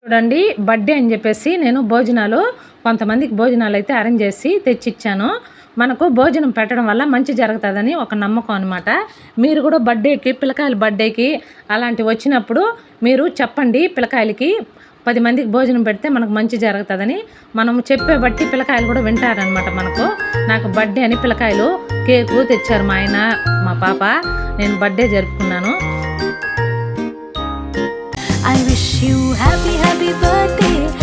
చూడండి, బర్త్డే అని చెప్పేసి నేను కొంతమందికి భోజనాలు అయితే అరేంజ్ చేసి తెచ్చిచ్చాను. మనకు భోజనం పెట్టడం వల్ల మంచి జరుగుతుందని ఒక నమ్మకం అనమాట. మీరు కూడా పిల్లకాయల బర్త్డేకి అలాంటివి వచ్చినప్పుడు మీరు చెప్పండి, పిల్లకాయలకి 10 మందికి భోజనం పెడితే మనకు మంచి జరుగుతుందని. మనం చెప్పే బట్టి పిల్లకాయలు కూడా వింటారనమాట. నాకు బర్త్డే అని పిల్లకాయలు కేకు తెచ్చారు. మా ఆయన, మా పాప, నేను birthday జరుపుకున్నాను. I wish you happy birthday.